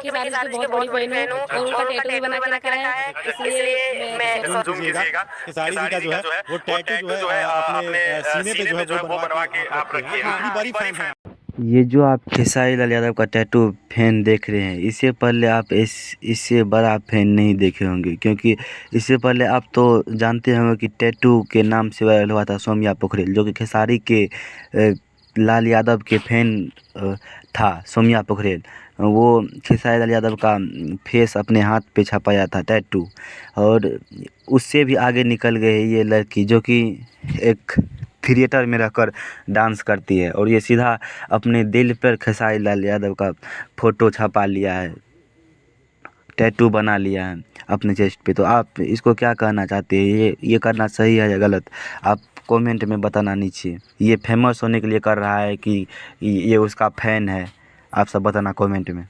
के साथ उसकी बहुत बड़ी बहन हूँ और उनका टैटू भी बना के रखा है, इसलिए मैं जूम कीजिएगा खेसारी जी का जो है वो टैटू जो है अपने सीने पे जो है वो बनवा के आप रखिए। कितनी बड़ी फैन है। ये जो आप खेसारी लाल यादव का टैटू फैन देख रहे हैं, इससे पहले आप इससे बड़ा फैन नहीं देखे होंगे, क्योंकि इससे पहले आप तो जानते होंगे कि टैटू के नाम से वायरल हुआ था सौम्या पोखरेल, जो कि खेसारी के लाल यादव के फैन था। सौम्या पोखरेल वो खेसारी लाल यादव का फेस अपने हाथ पे छपाया था टैटू, और उससे भी आगे निकल गई ये लड़की, जो कि एक थिएटर में रहकर डांस करती है, और ये सीधा अपने दिल पर खेसारी लाल यादव का फ़ोटो छपा लिया है, टैटू बना लिया है अपने चेस्ट पे। तो आप इसको क्या कहना चाहते हैं, ये करना सही है या गलत? आप कमेंट में बताना नीचे। ये फेमस होने के लिए कर रहा है कि ये उसका फ़ैन है? आप सब बताना कमेंट में।